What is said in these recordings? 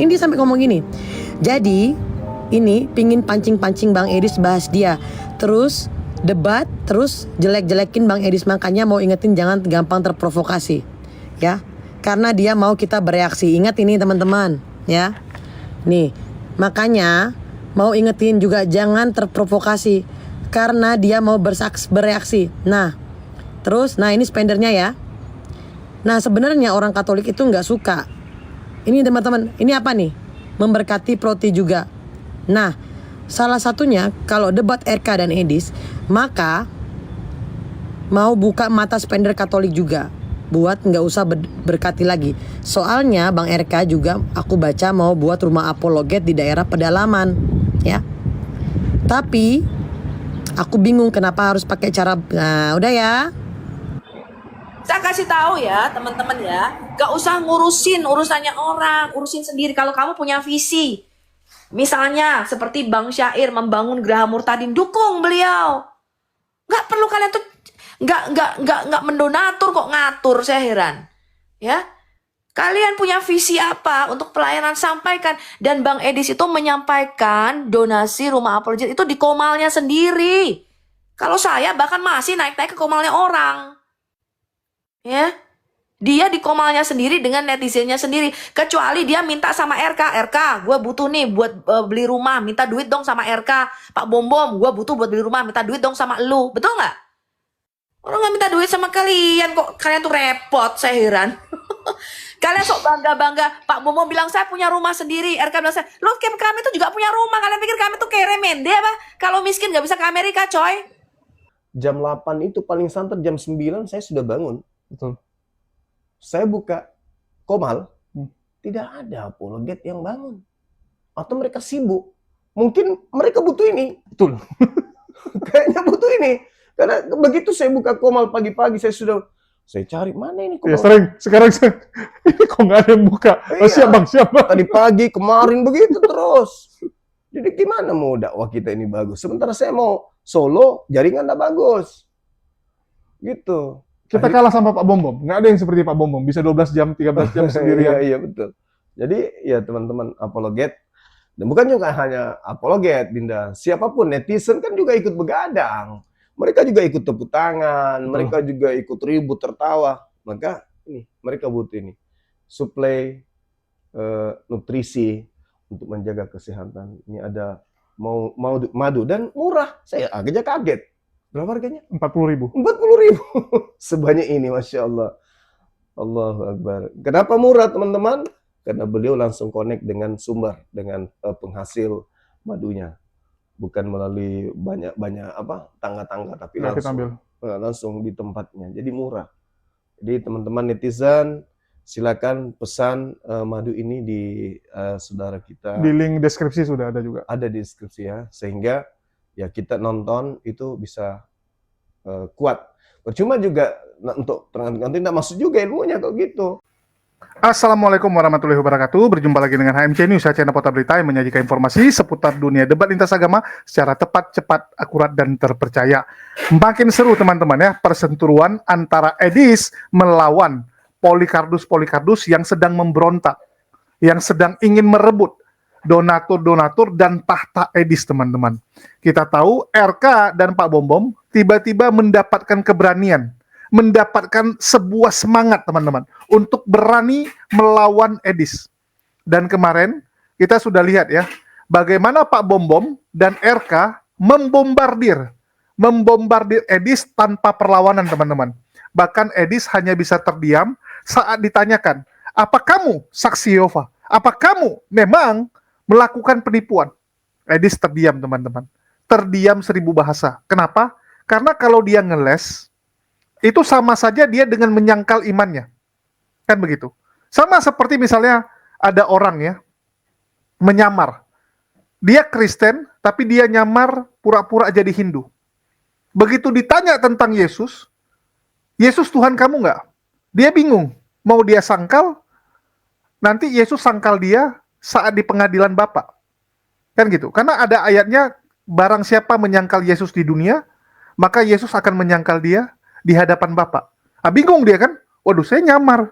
Ini dia sampai ngomong gini. Jadi ini pingin pancing-pancing Bang Edis bahas dia, terus debat, terus jelek-jelekin Bang Edis. Makanya mau ingetin jangan gampang terprovokasi, ya. Karena dia mau kita bereaksi. Ingat ini teman-teman, ya. Nih, makanya mau ingetin juga jangan terprovokasi karena dia mau bereaksi. Nah, terus, nah ini spendernya ya. Nah sebenarnya orang Katolik itu nggak suka. Ini teman-teman, ini apa nih? Memberkati Proti juga. Nah, salah satunya kalau debat RK dan Edis, maka mau buka mata spender Katolik juga, buat nggak usah berkati lagi. Soalnya Bang RK juga aku baca mau buat rumah apologet di daerah pedalaman, ya. Tapi aku bingung kenapa harus pakai cara. Nah, udah ya. Saya kasih tahu ya teman-teman ya, gak usah ngurusin urusannya orang, urusin sendiri. Kalau kamu punya visi, misalnya seperti Bang Syair membangun Geraha Murtadin, dukung beliau. Gak perlu kalian tuh nggak mendonatur kok ngatur, saya heran. Ya, kalian punya visi apa untuk pelayanan, sampaikan. Dan Bang Edis itu menyampaikan donasi rumah apologet itu di komalnya sendiri. Kalau saya bahkan masih naik-naik ke komalnya orang. Ya, dia di komalnya sendiri dengan netizennya sendiri. Kecuali dia minta sama RK, gue butuh nih buat beli rumah, minta duit dong sama RK. Pak Bom, gue butuh buat beli rumah, minta duit dong sama lu. Betul nggak? Orang nggak minta duit sama kalian kok, kalian tuh repot, saya heran. Kalian sok bangga-bangga. Pak Bom bilang saya punya rumah sendiri, RK bilang saya, lo kami tuh juga punya rumah. Kalian pikir kami tuh kayak remende apa? Kalau miskin nggak bisa ke Amerika, coy. Jam 8 itu paling santer, jam 9 saya sudah bangun. Betul. Saya buka Komal, tidak ada apologet yang bangun. Atau mereka sibuk. Mungkin mereka butuh ini. Betul. Kayaknya butuh ini. Karena begitu saya buka Komal pagi-pagi, saya cari mana ini Komal. Ya sering, sekarang ini kok nggak ada yang buka. Oh, Iya. siap bang, siap bang. Tadi pagi, kemarin begitu terus. Jadi gimana mau dakwah kita ini bagus? Sementara saya mau solo, jaringan nggak bagus. Gitu. Kita kalah sama Pak Bom. Nggak ada yang seperti Pak Bom. Bisa 12 jam, 13 jam sendirian. Iya, betul. Jadi ya teman-teman apologet, dan bukan juga hanya apologet, Dinda. Siapapun, netizen kan juga ikut begadang. Mereka juga ikut tepuk tangan, mereka juga ikut ribut, tertawa. Maka ini, mereka butuh ini. Suplai nutrisi untuk menjaga kesehatan. Ini ada mau madu dan murah. Saya agaknya kaget. Berapa harganya? 40.000. 40.000. Sebanyak ini, Masya Allah. Allahu Akbar. Kenapa murah, teman-teman? Karena beliau langsung connect dengan sumber, dengan penghasil madunya. Bukan melalui banyak tangga-tangga, tapi langsung di tempatnya. Jadi murah. Jadi teman-teman netizen, silakan pesan madu ini di saudara kita. Di link deskripsi sudah ada juga. Ada di deskripsi ya, sehingga ya kita nonton itu bisa kuat. Percuma juga untuk nanti tidak masuk juga ilmunya kalau gitu. Assalamualaikum warahmatullahi wabarakatuh. Berjumpa lagi dengan HMC News, channel Portal Berita yang menyajikan informasi seputar dunia debat lintas agama secara tepat, cepat, akurat, dan terpercaya. Makin seru teman-teman ya, persenturuan antara Edis melawan Polycarpus yang sedang memberontak, yang sedang ingin merebut donatur-donatur dan tahta Edis, teman-teman. Kita tahu RK dan Pak Bom tiba-tiba mendapatkan keberanian, mendapatkan sebuah semangat, teman-teman, untuk berani melawan Edis. Dan kemarin kita sudah lihat ya, bagaimana Pak Bom dan RK membombardir Edis tanpa perlawanan, teman-teman. Bahkan Edis hanya bisa terdiam saat ditanyakan, apa kamu saksi Yehova? Apa kamu memang melakukan penipuan? Edis terdiam, teman-teman. Terdiam 1000 bahasa. Kenapa? Karena kalau dia ngeles, itu sama saja dia dengan menyangkal imannya. Kan begitu. Sama seperti misalnya ada orang ya, menyamar. Dia Kristen, tapi dia nyamar pura-pura jadi Hindu. Begitu ditanya tentang Yesus Tuhan kamu nggak? Dia bingung. Mau dia sangkal, nanti Yesus sangkal dia saat di pengadilan Bapa. Kan gitu. Karena ada ayatnya, barang siapa menyangkal Yesus di dunia, maka Yesus akan menyangkal dia di hadapan Bapa. Bingung dia kan? Waduh, saya nyamar.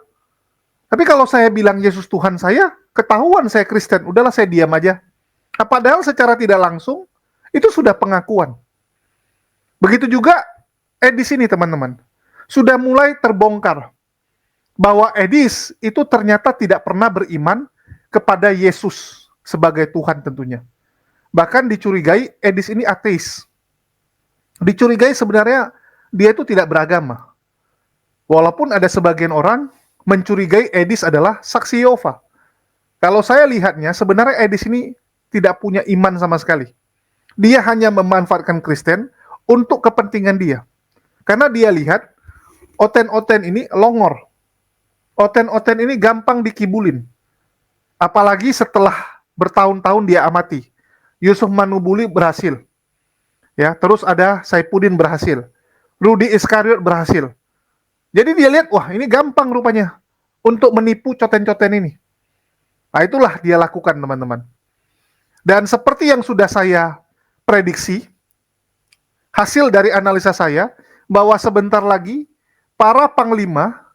Tapi kalau saya bilang Yesus Tuhan saya, ketahuan saya Kristen, udahlah saya diam aja. Nah, padahal secara tidak langsung, itu sudah pengakuan. Begitu juga Edis ini teman-teman. Sudah mulai terbongkar bahwa Edis itu ternyata tidak pernah beriman kepada Yesus sebagai Tuhan tentunya. Bahkan dicurigai Edis ini ateis. Dicurigai sebenarnya dia itu tidak beragama. Walaupun ada sebagian orang mencurigai Edis adalah saksi Yehova. Kalau saya lihatnya, sebenarnya Edis ini tidak punya iman sama sekali. Dia hanya memanfaatkan Kristen untuk kepentingan dia. Karena dia lihat, oten-oten ini longor. Oten-oten ini gampang dikibulin. Apalagi setelah bertahun-tahun dia amati. Yusuf Manubuli berhasil. Ya, terus ada Saifuddin berhasil. Rudi Iskariot berhasil. Jadi dia lihat, wah ini gampang rupanya untuk menipu coten-coten ini. Nah, itulah dia lakukan teman-teman. Dan seperti yang sudah saya prediksi, hasil dari analisa saya, bahwa sebentar lagi para panglima,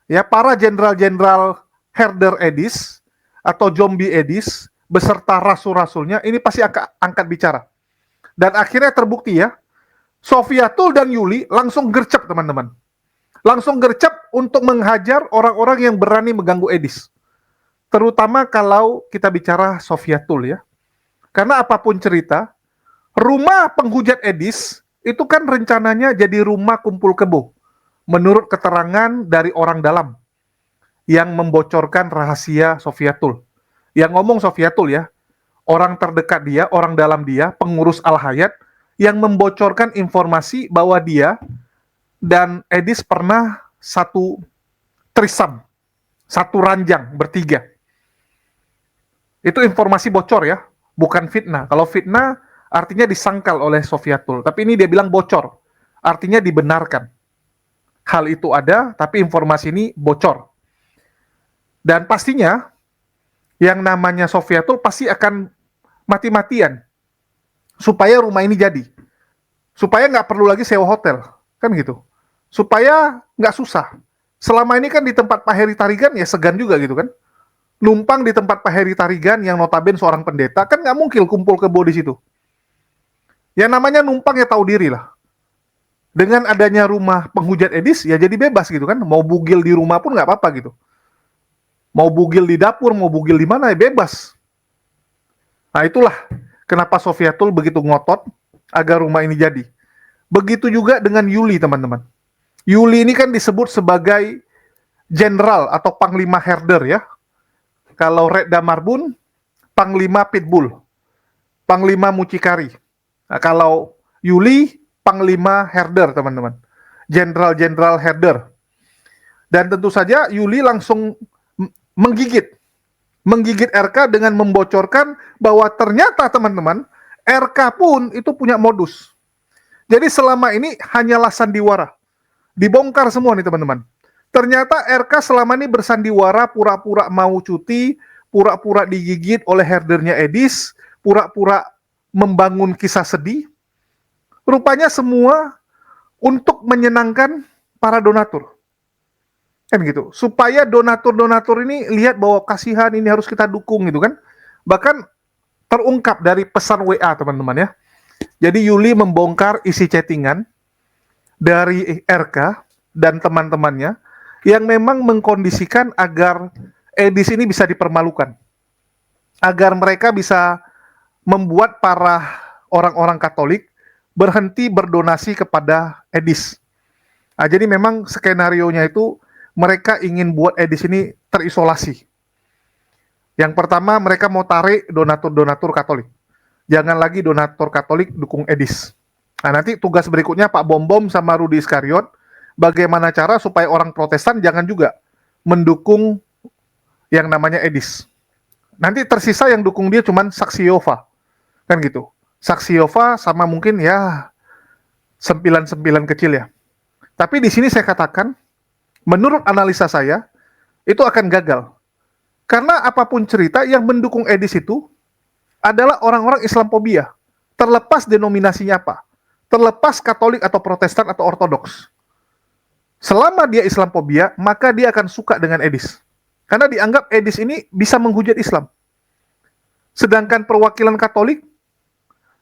ya para jenderal-jenderal herder Edis, atau zombie Edis, beserta rasul-rasulnya, ini pasti akan angkat bicara. Dan akhirnya terbukti ya, Sofiatul dan Yuli langsung gercep teman-teman. Langsung gercep untuk menghajar orang-orang yang berani mengganggu Edis. Terutama kalau kita bicara Sofiatul ya. Karena apapun cerita, rumah penghujat Edis itu kan rencananya jadi rumah kumpul kebo. Menurut keterangan dari orang dalam yang membocorkan rahasia Sofiatul. Yang ngomong Sofiatul ya, orang terdekat dia, orang dalam dia, pengurus Al-Hayat, yang membocorkan informasi bahwa dia dan Edis pernah satu trisam, satu ranjang bertiga. Itu informasi bocor ya, bukan fitnah. Kalau fitnah artinya disangkal oleh Sofiatul, tapi ini dia bilang bocor, artinya dibenarkan. Hal itu ada, tapi informasi ini bocor. Dan pastinya yang namanya Sofiatul pasti akan mati-matian supaya rumah ini jadi. Supaya nggak perlu lagi sewa hotel. Kan gitu. Supaya nggak susah. Selama ini kan di tempat Pak Heri Tarigan ya segan juga gitu kan. Numpang di tempat Pak Heri Tarigan yang notabene seorang pendeta, kan nggak mungkin kumpul kebo di situ. Yang namanya numpang ya tahu diri lah. Dengan adanya rumah penghujat Edis, ya jadi bebas gitu kan. Mau bugil di rumah pun nggak apa-apa gitu. Mau bugil di dapur, mau bugil di mana ya bebas. Nah itulah kenapa Sofiatul begitu ngotot agar rumah ini jadi. Begitu juga dengan Yuli teman-teman. Yuli ini kan disebut sebagai jenderal atau panglima herder ya. Kalau Red Damarbun, panglima Pitbull. Panglima Mucikari. Nah, kalau Yuli, panglima herder teman-teman. Jenderal-jenderal herder. Dan tentu saja Yuli langsung menggigit RK dengan membocorkan bahwa ternyata teman-teman RK pun itu punya modus. Jadi selama ini hanyalah sandiwara. Dibongkar semua nih teman-teman. Ternyata RK selama ini bersandiwara, pura-pura mau cuti, pura-pura digigit oleh herdernya Edis, pura-pura membangun kisah sedih. Rupanya semua untuk menyenangkan para donatur. Kan gitu. Supaya donatur-donatur ini lihat bahwa kasihan ini harus kita dukung gitu kan. Bahkan terungkap dari pesan WA teman-teman ya. Jadi Yuli membongkar isi chattingan dari RK dan teman-temannya yang memang mengkondisikan agar Edis ini bisa dipermalukan. Agar mereka bisa membuat para orang-orang Katolik berhenti berdonasi kepada Edis. Nah, jadi memang skenarionya itu mereka ingin buat Edis ini terisolasi. Yang pertama mereka mau tarik donatur-donatur Katolik. Jangan lagi donatur Katolik dukung Edis. Nah, nanti tugas berikutnya Pak Bom-Bom sama Rudi Iskariot, bagaimana cara supaya orang Protestan jangan juga mendukung yang namanya Edis. Nanti tersisa yang dukung dia cuman saksi Yehova. Kan gitu. Saksi Yehova sama mungkin ya 9-9 kecil ya. Tapi di sini saya katakan, menurut analisa saya, itu akan gagal. Karena apapun cerita yang mendukung Edis itu adalah orang-orang Islamophobia. Terlepas denominasinya apa. Terlepas Katolik atau Protestan atau Ortodoks. Selama dia Islamophobia, maka dia akan suka dengan Edis. Karena dianggap Edis ini bisa menghujat Islam. Sedangkan perwakilan Katolik,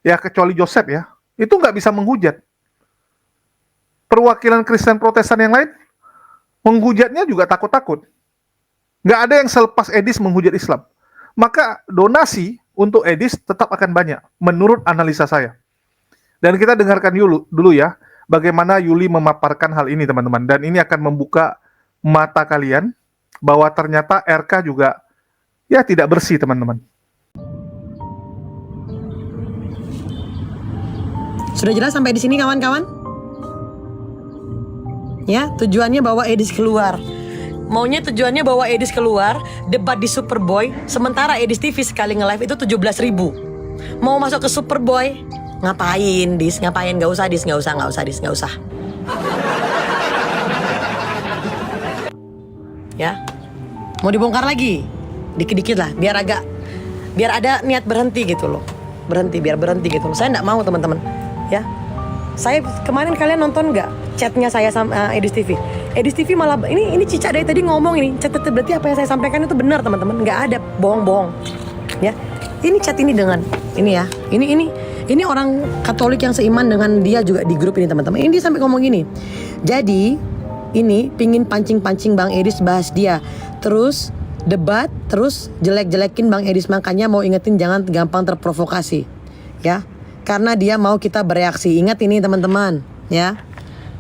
ya kecuali Joseph ya, itu nggak bisa menghujat. Perwakilan Kristen Protestan yang lain, menghujatnya juga takut-takut. Nggak ada yang selepas Edis menghujat Islam. Maka donasi untuk Edis tetap akan banyak, menurut analisa saya. Dan kita dengarkan dulu ya, bagaimana Yuli memaparkan hal ini teman-teman. Dan ini akan membuka mata kalian, bahwa ternyata RK juga ya tidak bersih teman-teman. Sudah jelas sampai di sini kawan-kawan? Ya, tujuannya bawa Edis keluar. Maunya tujuannya bawa Edis keluar, debat di Superboy, sementara Edis TV sekali nge-live itu 17.000. Mau masuk ke Superboy, ngapain Dis? Ngapain? Gak usah Dis, gak usah. Ya, mau dibongkar lagi, dikit-dikit lah, biar ada niat berhenti gitu loh, biar berhenti gitu loh. Saya nggak mau teman-teman, ya. Saya kemarin kalian nonton nggak chatnya saya sama Edis TV? Edis TV malah ini Cica dari tadi ngomong ini chat berarti apa yang saya sampaikan itu benar teman-teman, nggak ada bohong-bohong, ya. Ini chat ini dengan ini ya, ini orang Katolik yang seiman dengan dia juga di grup ini teman-teman. Ini dia sampai ngomong gini, jadi ini pingin pancing-pancing Bang Edis bahas dia, terus debat, terus jelek-jelekin Bang Edis, makanya mau ingetin jangan gampang terprovokasi, ya, karena dia mau kita bereaksi. Ingat ini teman-teman, ya,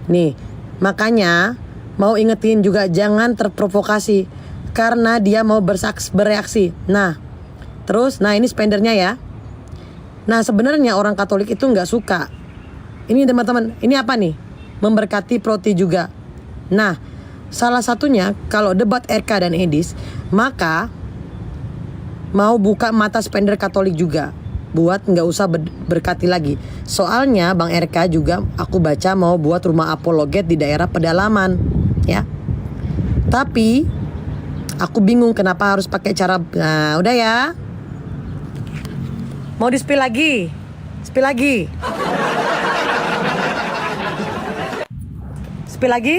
nih, makanya mau ingetin juga jangan terprovokasi, karena dia mau bereaksi. Nah, terus, nah ini spendernya ya. Nah sebenarnya orang Katolik itu nggak suka. Ini teman-teman, ini apa nih? Memberkati Proti juga. Nah, salah satunya kalau debat RK dan Edis, maka mau buka mata spender Katolik juga, buat nggak usah berkati lagi. Soalnya Bang RK juga aku baca mau buat rumah apologet di daerah pedalaman, ya. Tapi aku bingung kenapa harus pakai cara. Nah, udah ya. Mau di-spill lagi? Spill lagi? Spill lagi?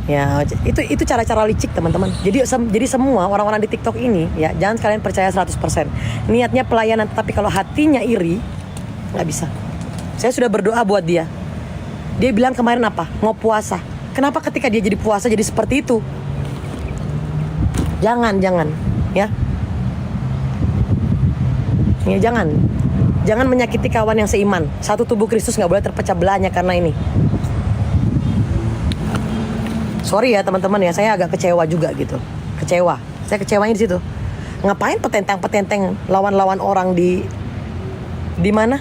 Ya, itu cara-cara licik teman-teman. Jadi semua orang-orang di TikTok ini ya, jangan kalian percaya 100%. Niatnya pelayanan, tapi kalau hatinya iri, nggak bisa. Saya sudah berdoa buat dia. Dia bilang kemarin apa? Mau puasa. Kenapa ketika dia jadi puasa jadi seperti itu? Jangan, ya. Ya jangan menyakiti kawan yang seiman. Satu tubuh Kristus nggak boleh terpecah belahnya karena ini. Sorry ya teman-teman ya, saya agak kecewa juga gitu. Saya kecewanya di situ. Ngapain petentang lawan-lawan orang di mana?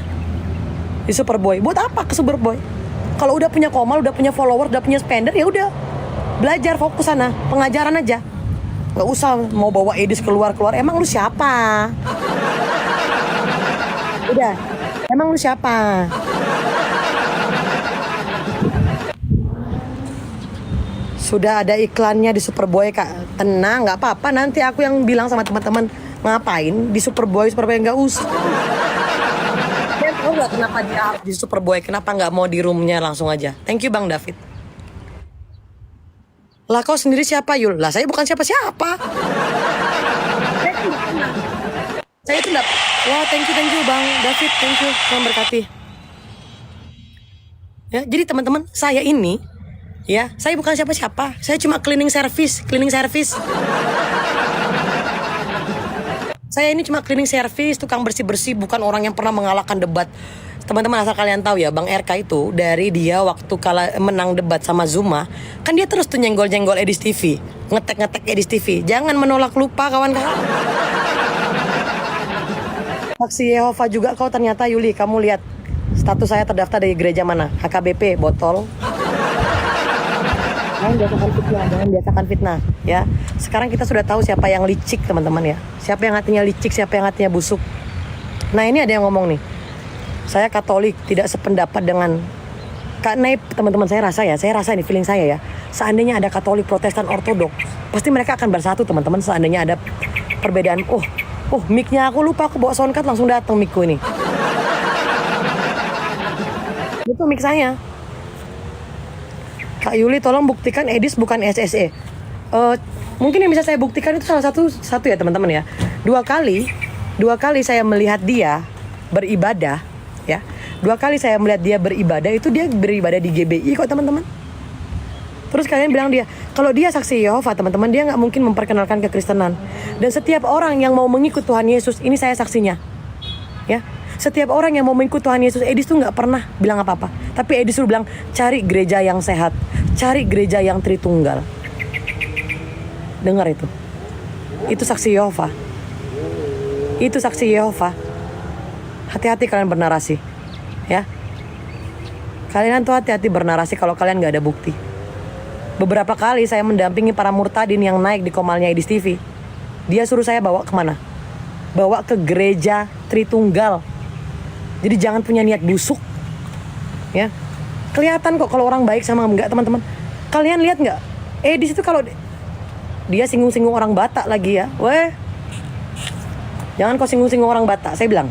Di Superboy. Buat apa ke Superboy? Kalau udah punya Komal, udah punya follower, udah punya spender, ya udah belajar, fokus sana, pengajaran aja. Gak usah mau bawa Edis keluar. Emang lu siapa? Udah, emang lu siapa? Sudah ada iklannya di Superboy Kak. Tenang, nggak apa-apa. Nanti aku yang bilang sama teman-teman, ngapain di Superboy nggak usah. Kalian tahu nggak kenapa dia harus di Superboy? Kenapa nggak mau di roomnya langsung aja? Thank you Bang David. Lah kau sendiri siapa Yul? Lah saya bukan siapa-siapa. Saya itu enggak. Wah, thank you Bang David, thank you. Tuhan berkati. Ya, jadi teman-teman, saya ini ya, saya bukan siapa-siapa. Saya cuma cleaning service. Saya ini cuma cleaning service, tukang bersih-bersih, bukan orang yang pernah mengalahkan debat. Teman-teman asal kalian tahu ya, Bang RK itu dari dia waktu menang debat sama Zuma, kan dia terus tuh nyenggol-nyenggol Edis TV, ngetek Edis TV. Jangan menolak lupa kawan-kawan. Saksi Yehova juga kau ternyata Yuli, kamu lihat status saya terdaftar dari gereja mana? HKBP, botol. Jangan biasakan fitnah, ya. Sekarang kita sudah tahu siapa yang licik teman-teman ya. Siapa yang hatinya licik, siapa yang hatinya busuk. Nah ini ada yang ngomong nih, saya Katolik tidak sependapat dengan Kak Naib. Teman-teman saya rasa ini feeling saya ya. Seandainya ada Katolik, Protestan, Ortodoks, pasti mereka akan bersatu teman-teman. Seandainya ada perbedaan, mic-nya aku lupa, aku bawa soundcard langsung datang mic-ku ini. Itu mic saya. Kak Yuli tolong buktikan Edis bukan SSE. mungkin yang bisa saya buktikan itu salah satu ya teman-teman ya. Dua kali saya melihat dia beribadah ya. 2 kali saya melihat dia beribadah, itu dia beribadah di GBI kok teman-teman. Terus kalian bilang kalau dia saksi Yehova teman-teman, dia nggak mungkin memperkenalkan kekristenan. Dan setiap orang yang mau mengikut Tuhan Yesus, ini saya saksinya ya. Setiap orang yang mau mengikut Tuhan Yesus, Edis tuh nggak pernah bilang apa-apa. Tapi Edis tuh bilang, cari gereja yang sehat, cari gereja yang Tritunggal. Dengar itu saksi Yehova. Itu saksi Yehova. Hati-hati kalian bernarasi ya. Kalian tuh hati-hati bernarasi kalau kalian gak ada bukti. Beberapa kali saya mendampingi para murtadin yang naik di komalnya Edis TV. Dia suruh saya bawa kemana? Bawa ke gereja Tritunggal. Jadi jangan punya niat busuk ya. Kelihatan kok kalau orang baik sama enggak teman-teman. Kalian lihat gak? Edis itu kalau dia singgung-singgung orang Batak lagi ya. Weh, jangan kau singgung-singgung orang Batak, saya bilang.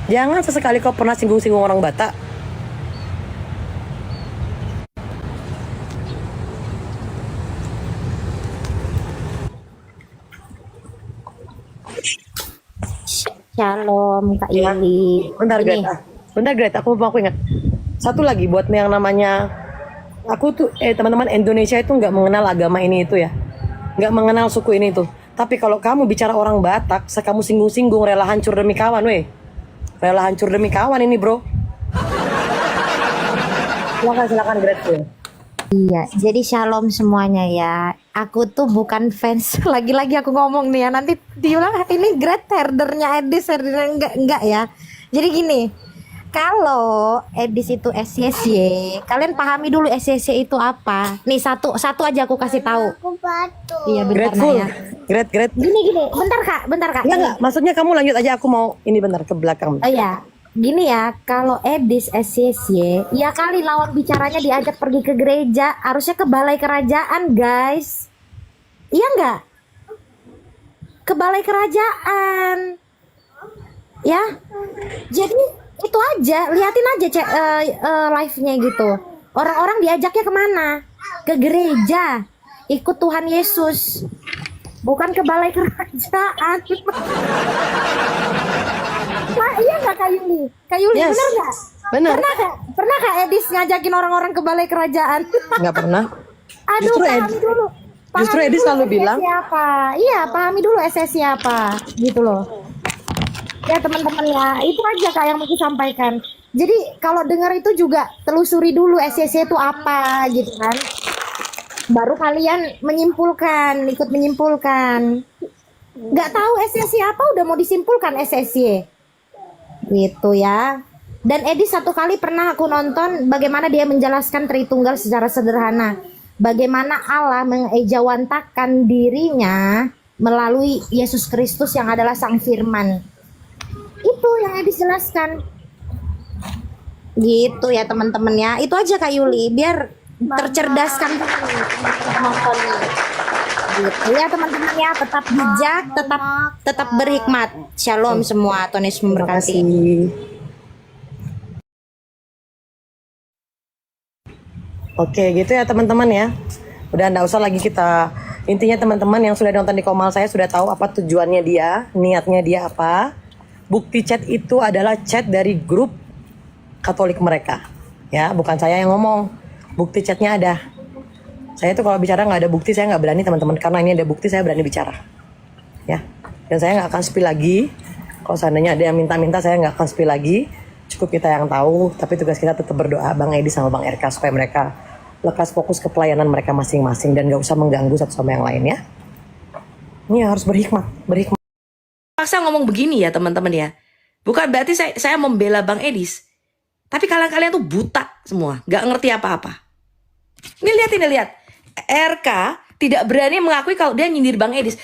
Jangan sesekali kau pernah singgung-singgung orang Batak. Shalom Kak Yuli. Bentar Ini, Greta, aku ingat. Satu lagi buat yang namanya aku tuh teman-teman, Indonesia itu nggak mengenal agama ini itu ya. Nggak mengenal suku ini itu. Tapi kalau kamu bicara orang Batak, kamu singgung-singgung, rela hancur demi kawan, weh. Rela hancur demi kawan ini, bro. Silakan Greta. iya, jadi shalom semuanya ya. Aku tuh bukan fans. Lagi-lagi aku ngomong nih ya. Nanti diulang ini great herdernya Edis, herdernya enggak ya. Jadi gini, kalau Edis itu SYSY, kalian pahami dulu SYSY itu apa. Nih satu aja aku kasih tahu. Iya bentar Grateful. Naya. Gret. Gini, bentar kak. Ya Gini. nggak, maksudnya kamu lanjut aja, aku mau ini bentar ke belakang. Oh ya, gini ya, kalau Edis SYSY, ya kali lawan bicaranya diajak pergi ke gereja, harusnya ke balai kerajaan, guys. Iya nggak? Ke balai kerajaan. Ya, jadi itu aja, liatin aja live-nya gitu. Orang-orang diajaknya kemana? Ke gereja, ikut Tuhan Yesus. Bukan ke balai kerajaan. Nah, iya nggak Kak Yuli? Kak Yuli, Yes. bener nggak? Bener. Pernah Kak Edis ngajakin orang-orang ke balai kerajaan? Nggak pernah. Aduh, Justru pahami dulu. justru Pahami Edis dulu selalu SS bilang, siapa. Iya, pahami dulu SS siapa, gitu loh. Ya teman-teman ya, itu aja Kak yang mau aku sampaikan. Jadi kalau dengar itu juga telusuri dulu SSC itu apa, gitu kan. Baru kalian menyimpulkan, ikut menyimpulkan. Nggak tahu SSC apa udah mau disimpulkan SSC. Gitu ya. Dan Edis satu kali pernah aku nonton bagaimana dia menjelaskan Tritunggal secara sederhana. Bagaimana Allah mengejawantakan dirinya melalui Yesus Kristus yang adalah Sang Firman. Itu yang Edis jelaskan. Gitu ya teman-teman ya. Itu aja Kak Yuli, biar tercerdaskan dulu penontonnya. Gitu ya teman-teman ya, tetap bijak, tetap berhikmat. Shalom semua, Tuhan Yesus terima memberkati. kasih. Oke, gitu ya teman-teman ya. Udah nggak usah lagi kita, intinya teman-teman yang sudah nonton di Komal saya sudah tahu apa tujuannya dia, niatnya dia apa. Bukti chat itu adalah chat dari grup Katolik mereka. Ya, bukan saya yang ngomong. Bukti chatnya ada. Saya tuh kalau bicara nggak ada bukti saya nggak berani teman-teman, karena ini ada bukti saya berani bicara. Ya, dan saya nggak akan spill lagi. Kalau seandainya ada yang minta-minta saya nggak akan spill lagi. Cukup kita yang tahu, tapi tugas kita tetap berdoa Bang Edi sama Bang RK supaya mereka lekas fokus ke pelayanan mereka masing-masing dan gak usah mengganggu satu sama yang lain ya. Ini harus berhikmat. Paksa ngomong begini ya teman-teman ya. Bukan berarti saya membela Bang Edis. Tapi kalian tuh buta semua. Gak ngerti apa-apa. Ini lihat. RK tidak berani mengakui kalau dia nyindir Bang Edis.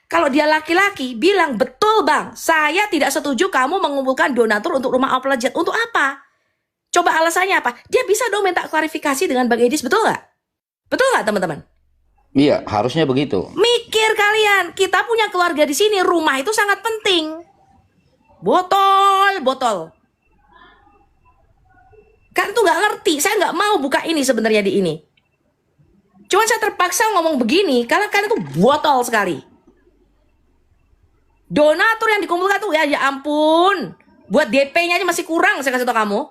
Kalau dia laki-laki bilang, betul Bang, saya tidak setuju kamu mengumpulkan donatur untuk rumah Applajet. Untuk apa? Coba alasannya apa? Dia bisa dong minta klarifikasi dengan Bang Edis, betul nggak? Betul nggak teman-teman? Iya, harusnya begitu. Mikir kalian, kita punya keluarga di sini, rumah itu sangat penting. Botol. Kan tuh nggak ngerti, saya nggak mau buka ini sebenarnya di ini. Cuman saya terpaksa ngomong begini karena kalian tuh botol sekali. Donatur yang dikumpulkan tuh ya ampun. Buat DP-nya aja masih kurang saya kasih tau kamu.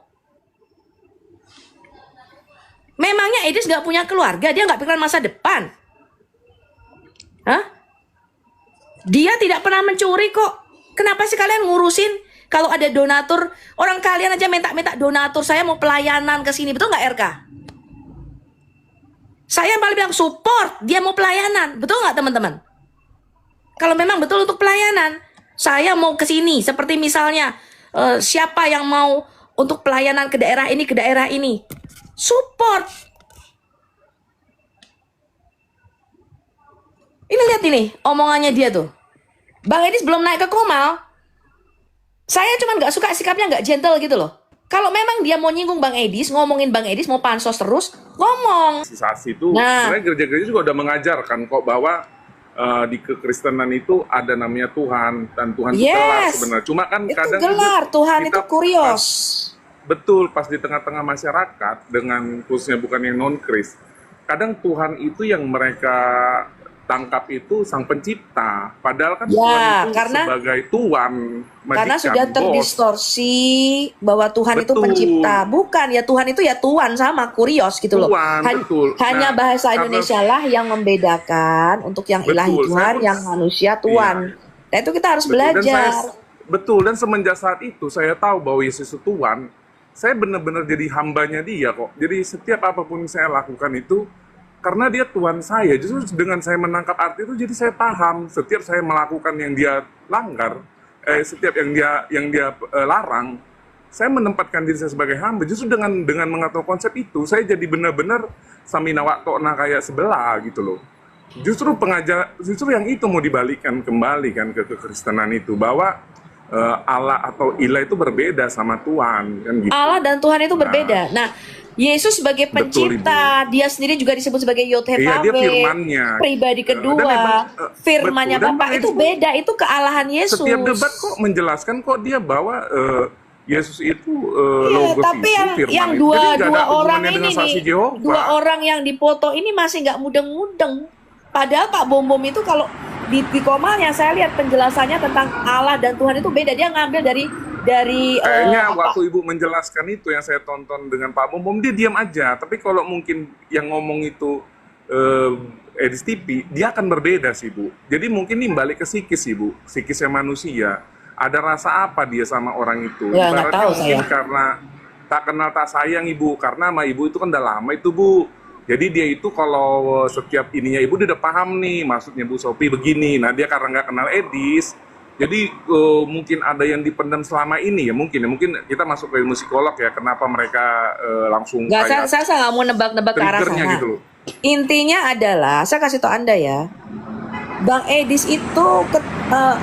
Memangnya Edis gak punya keluarga, dia gak pikiran masa depan. Hah? Dia tidak pernah mencuri kok. Kenapa sih kalian ngurusin kalau ada donatur? Orang kalian aja minta-minta donatur, saya mau pelayanan ke sini, betul nggak RK? Saya paling bilang support, dia mau pelayanan, betul nggak teman-teman? Kalau memang betul untuk pelayanan, saya mau ke sini. Seperti misalnya siapa yang mau untuk pelayanan ke daerah ini, support. Ini lihat ini omongannya dia tuh. Bang Edis belum naik ke Komal. Saya cuma nggak suka sikapnya nggak gentle gitu loh. Kalau memang dia mau nyinggung Bang Edis, ngomongin Bang Edis, mau pansos terus, ngomong. Sisasi itu Nah. sebenarnya gereja-gereja juga udah mengajarkan kok bahwa di kekristenan itu ada namanya Tuhan dan Tuhan itu gelar Yes. sebenarnya. Cuma kan Itu kadang gelar, Tuhan kita itu kurios. betul pas di tengah-tengah masyarakat dengan khususnya bukan yang non-kris. Kadang Tuhan itu yang mereka tangkap itu sang pencipta. Padahal kan Ya, Tuhan itu karena- sebagai tuan, Karena majikan, sudah bos. terdistorsi bahwa Tuhan itu Betul. pencipta. Bukan, ya Tuhan itu ya Tuan sama kurios gitu loh. Tuan, betul. Hanya Nah, bahasa karena- Indonesia lah yang membedakan untuk yang ilahi Betul, Tuhan, saya- yang manusia Tuhan. Nah itu kita harus Betul, belajar. Dan semenjak saat itu saya tahu bahwa Yesus itu Tuhan, saya benar-benar jadi hambanya dia kok. Jadi setiap apapun saya lakukan itu, karena dia Tuhan saya, justru dengan saya menangkap arti itu, jadi saya paham setiap saya melakukan yang dia langgar, setiap yang dia larang, saya menempatkan diri saya sebagai hamba. Justru dengan mengatur konsep itu, saya jadi benar-benar samina waktona kayak sebelah gitu loh. Justru yang itu mau dibalikkan kembali kan ke kekristenan itu, bahwa Allah atau Ilah itu berbeda sama Tuhan kan gitu. Allah dan Tuhan itu berbeda. Nah, Yesus sebagai Betul, pencipta, dia sendiri juga disebut sebagai Iya, dia Yod-Heh-Vaveh, firman-Nya. pribadi Dan kedua, memang, firman-Nya betul. Dan Bapa Bang itu Edis beda, itu kealahan Yesus. Setiap debat kok menjelaskan kok dia bahwa Yesus itu Iya, logos tapi itu, yang firman yang itu. dua Jadi nggak ada dua orang hubungannya ini dengan saksi nih, Yehova. dua orang yang dipoto ini masih nggak mudeng-mudeng. Padahal Pak Bom Bom itu kalau di Komalnya saya lihat penjelasannya tentang Allah dan Tuhan itu beda. Dia ngambil dari Kayaknya apa? waktu Ibu menjelaskan itu yang saya tonton dengan Pak Bom, dia diam aja. Tapi kalau mungkin yang ngomong itu Edis TV, dia akan berbeda sih Bu. Jadi mungkin ini balik ke psikis sih Bu, psikisnya manusia. Ada rasa apa dia sama orang itu? Ya, nggak Ibaratnya tahu mungkin saya. karena tak kenal tak sayang Ibu, karena sama Ibu itu kan udah lama itu Bu. Jadi dia itu kalau setiap ininya Ibu dia udah paham nih, maksudnya Bu Sophie begini. Nah dia karena nggak kenal Edis, jadi mungkin ada yang dipendam selama ini ya mungkin kita masuk ke ilmu psikolog ya, kenapa mereka langsung Nggak, saya nggak mau nebak-nebak ke arah triggernya sana. gitu loh. Intinya adalah, saya kasih tau Anda ya, Bang Edis itu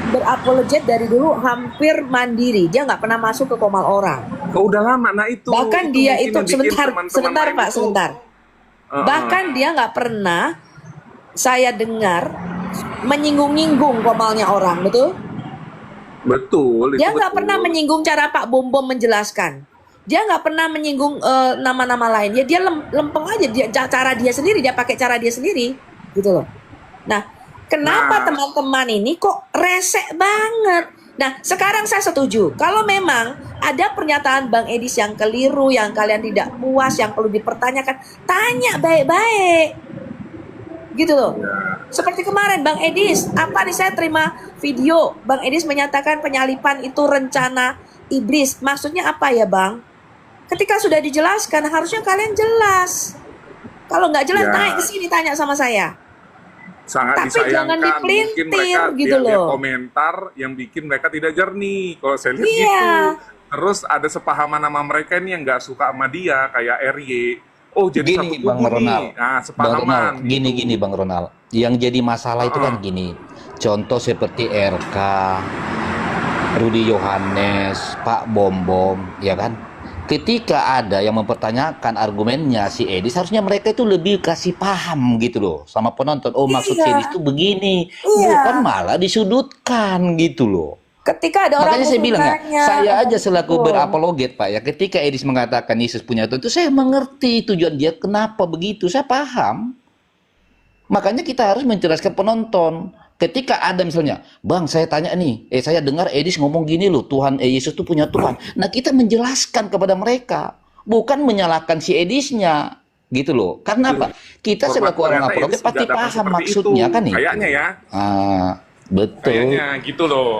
berapologet dari dulu hampir mandiri. Dia nggak pernah masuk ke Komal orang. Oh, udah lama, nah itu. Bahkan dia mungkin itu, yang bikin sebentar teman-teman lain Pak, itu, sebentar. Bahkan dia nggak pernah saya dengar menyinggung-nyinggung Komalnya orang, betul? Betul. Dia itu nggak betul. pernah menyinggung cara Pak Bom Bom menjelaskan. Dia nggak pernah menyinggung nama-nama lain. Ya dia lempeng aja. Cara dia sendiri, dia pakai cara dia sendiri, gitu loh. Nah, kenapa Nah. teman-teman ini kok resek banget? Nah, sekarang saya setuju. Kalau memang ada pernyataan Bang Edis yang keliru, yang kalian tidak puas, yang perlu dipertanyakan, tanya baik-baik. Gitu loh. Seperti kemarin Bang Edis, apa nih, saya terima video Bang Edis menyatakan penyalipan itu rencana iblis. Maksudnya apa ya Bang? Ketika sudah dijelaskan harusnya kalian jelas. Kalau nggak jelas Ya. naik ke sini tanya sama saya. Sangat Tapi jangan disayangkan. Mungkin dipelintir mereka gitu lihat loh. komentar yang bikin mereka tidak jernih. Kalau saya lihat Iya. gitu. Terus ada sepahaman sama mereka ini yang nggak suka sama dia, kayak RY. Oh, jadi Gini, satu Bang kubu Ronald. nih. Nah, Bang sepahaman. Ronald, gini Bang Ronald. Yang jadi masalah itu kan Ah. gini. Contoh seperti RK, Rudi Yohanes, Pak Bom Bom, ya kan? Ketika ada yang mempertanyakan argumennya si Edis, harusnya mereka itu lebih kasih paham gitu loh sama penonton. Oh, maksud si Iya. Edis itu begini, Iya. bukan malah disudutkan gitu loh. Ketika ada orang Makanya saya bilang ya, bertanya, saya aja selaku betul. berapologet Pak ya, ketika Edis mengatakan Yesus punya Tuhan itu saya mengerti tujuan dia kenapa begitu, saya paham. Makanya kita harus menjelaskan penonton. Ketika ada misalnya, Bang, saya tanya nih, saya dengar Edis ngomong gini loh, Tuhan Yesus itu punya Tuhan. Nah, kita menjelaskan kepada mereka, bukan menyalahkan si Edisnya, gitu loh. Karena apa? Kita selaku orang Ternyata apologet Edis pasti nggak dapat paham seperti maksudnya itu. kan nih. Kayaknya ya. Betul. Kayaknya gitu loh.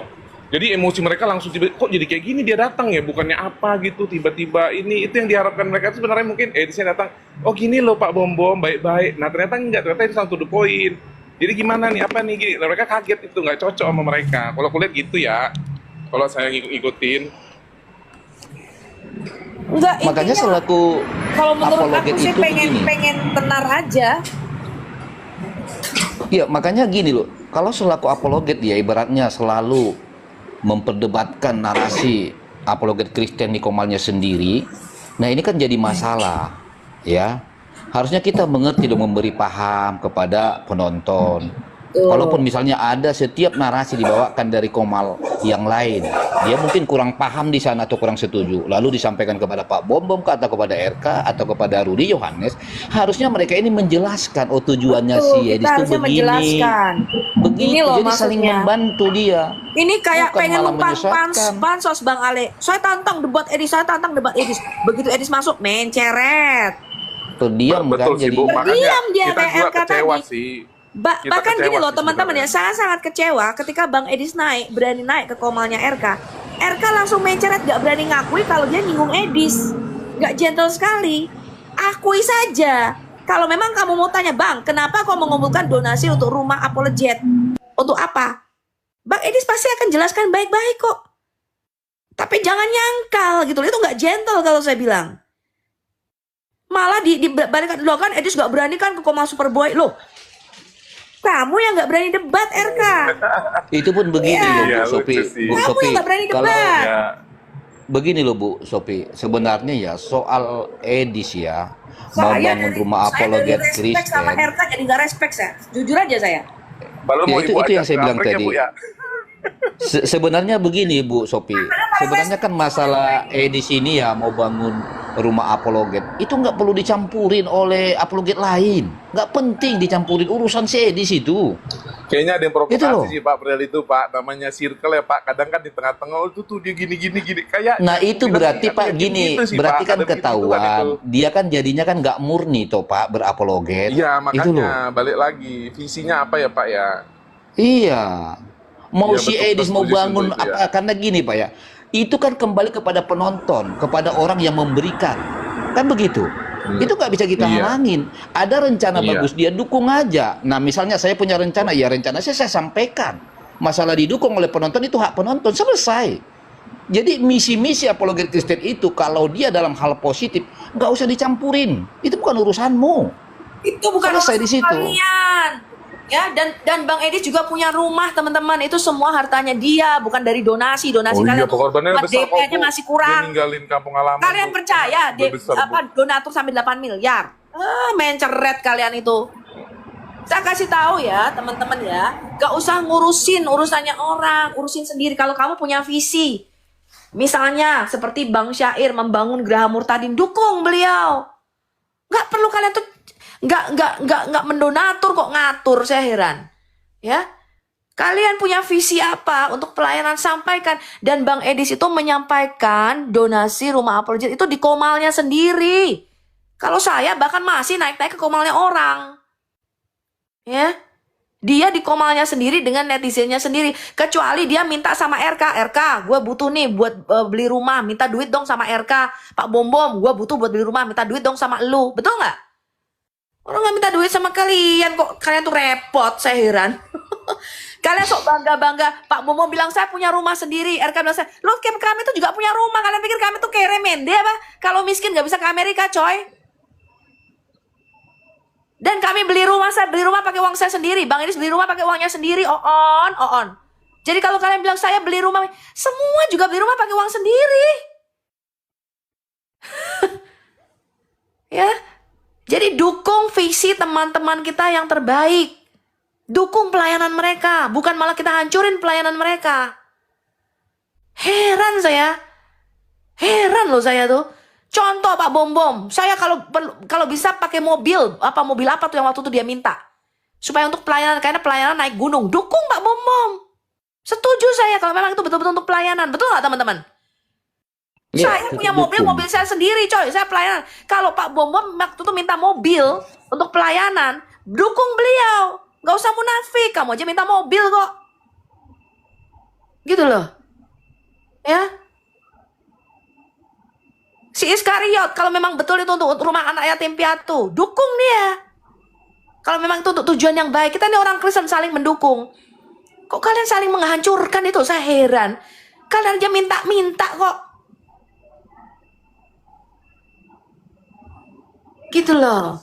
Jadi emosi mereka langsung kok jadi kayak gini, dia datang ya, bukannya apa gitu, tiba-tiba ini itu yang diharapkan mereka itu sebenarnya. Mungkin Edisnya datang, oh gini loh Pak Bom Bom, baik-baik. Nah ternyata enggak, ternyata itu langsung to the point. Jadi gimana nih, apa nih gini, nah, mereka kaget, itu nggak cocok sama mereka. Kalau aku lihat gitu ya, kalau saya ngikutin. Enggak, Makanya intinya selaku kalau menurut apologet aku sih itu pengen begini. tenar aja. Ya, makanya gini loh, kalau selaku apologet ya ibaratnya selalu memperdebatkan narasi apologet Kristen di komalnya sendiri. Nah, ini kan jadi masalah, ya. Harusnya kita mengerti dan memberi paham kepada penonton. Walaupun misalnya ada setiap narasi dibawakan dari komal yang lain, dia mungkin kurang paham di sana atau kurang setuju, lalu disampaikan kepada Pak Bom Bom atau kepada RK atau kepada Rudy Yohanes, harusnya mereka ini menjelaskan, oh tujuannya Betul, si kita Edis itu harusnya begini, menjelaskan. begitu, Ini loh jadi saling maksudnya. membantu dia. Ini kayak Bukan pengen malah numpang menyesatkan. pansos Bang Ale. Saya tantang debat Edis, saya tantang debat Edis. Begitu Edis masuk, menceret. Terdiam kan, Betul sih jadi Bu, makanya Berdiam dia kita kayak juga RK kecewa tadi. sih. Kita Bahkan gini kecewa loh sih teman-teman ya, sebenarnya. saya sangat kecewa ketika Bang Edis berani naik ke komalnya RK. RK langsung menceret, gak berani ngakui kalau dia nyinggung Edis. Gak gentle sekali. Akui saja. Kalau memang kamu mau tanya, Bang, kenapa kau mengumpulkan donasi untuk rumah apologet? Untuk apa? Bang Edis pasti akan jelaskan baik-baik kok. Tapi jangan nyangkal gitu loh, itu gak gentle kalau saya bilang. Malah dibandingkan lo kan Edis gak berani kan ke Komal Superboy. Loh, kamu yang gak berani debat RK. itu pun begini Iya. loh Bu Iya, Sopi. lucu sih. Bu Kamu Sopi, yang gak berani kalau debat. Ya, begini loh Bu Sopi, sebenarnya ya soal Edis ya mau bangun rumah apologet respect sama Kristen. RK jadi gak respect saya. Jujur aja saya. baru Ya, mau itu Ibu yang ajak saya ke bilang Afrika, tadi. Bu, ya. Sebenarnya begini Bu Sopi, sebenarnya kan masalah Edis ini ya mau bangun rumah apologet itu nggak perlu dicampurin oleh apologet lain, nggak penting dicampurin urusan si Edis itu. Kayaknya ada yang Itu loh. provokasi sih Pak Priel itu Pak, namanya circle ya Pak. Kadang kan di tengah-tengah itu tuh dia gini kayak. Nah itu berarti Pak gini, gitu sih, berarti Pak. kan Ada begitu kan itu. ketahuan dia kan jadinya kan nggak murni toh Pak berapologet. Iya Itu loh. makanya balik lagi visinya apa ya Pak ya? Iya. Mau Iya, si betul, Edis mau setuju, bangun setuju, apa? Karena gini Pak ya, itu kan kembali kepada penonton, kepada orang yang memberikan, kan begitu. Itu nggak bisa kita Iya. halangin. Ada rencana Iya. bagus, dia dukung aja. Nah misalnya saya punya rencana, ya rencana saya sampaikan. Masalah didukung oleh penonton itu hak penonton, selesai. Jadi misi-misi apologet Kristen itu kalau dia dalam hal positif, nggak usah dicampurin. Itu bukan urusanmu. Itu bukan Selesai di urusan situ. kalian. Ya, dan Bang Edis juga punya rumah, teman-teman. Itu semua hartanya dia, bukan dari donasi. Donasi Oh iya, kalian tuh pengorbanannya buat besar DP kok, aja Bu. masih Dia kurang. ninggalin kampung halaman. Kalian Bu. percaya Besar, Bu. donatur sampai 8 miliar? Menceret kalian itu. Saya kasih tahu ya, teman-teman ya, gak usah ngurusin urusannya orang, urusin sendiri. Kalau kamu punya visi, misalnya seperti Bang Syair membangun Geraha Murtadin, dukung beliau. Gak perlu kalian tuh nggak mendonatur kok ngatur, saya heran. Ya, kalian punya visi apa untuk pelayanan, sampaikan. Dan Bang Edis itu menyampaikan donasi rumah apologet itu di komalnya sendiri. Kalau saya bahkan masih naik-naik ke komalnya orang. Ya, dia di komalnya sendiri dengan netizennya sendiri. Kecuali dia minta sama RK, gue butuh nih buat beli rumah, minta duit dong sama RK. Pak Bom Bom, gue butuh buat beli rumah, minta duit dong sama lu. Betul nggak? Orang nggak minta duit sama kalian kok, kalian tuh repot, saya heran. Kalian sok bangga-bangga, Pak Bom Bom bilang saya punya rumah sendiri, RK bilang saya, lo kami itu juga punya rumah, kalian pikir kami tuh kayak remende apa? Kalau miskin nggak bisa ke Amerika coy. Dan kami beli rumah, saya beli rumah pakai uang saya sendiri, Bang Edis beli rumah pakai uangnya sendiri, on. Jadi kalau kalian bilang saya beli rumah, semua juga beli rumah pakai uang sendiri. Ya. Jadi dukung visi teman-teman kita yang terbaik. Dukung pelayanan mereka, bukan malah kita hancurin pelayanan mereka. Heran saya. Heran loh saya tuh. Contoh Pak Bom Bom, saya kalau bisa pakai mobil apa tuh yang waktu itu dia minta. supaya untuk pelayanan, karena pelayanan naik gunung. Dukung Pak Bom Bom. Setuju saya kalau memang itu betul-betul untuk pelayanan. Betul nggak teman-teman? Ya, Saya punya dukung. mobil saya sendiri coy. Saya pelayanan. Kalau Pak Bom Bom waktu itu minta mobil untuk pelayanan, dukung beliau. Nggak usah munafik, kamu aja minta mobil kok. Gitu loh. Ya. Si Iskariot, kalau memang betul itu untuk rumah anak yatim piatu, dukung dia. Kalau memang itu untuk tujuan yang baik, kita ini orang Kristen saling mendukung. Kok kalian saling menghancurkan itu? Saya heran. Kalian aja minta-minta kok. Gitu loh.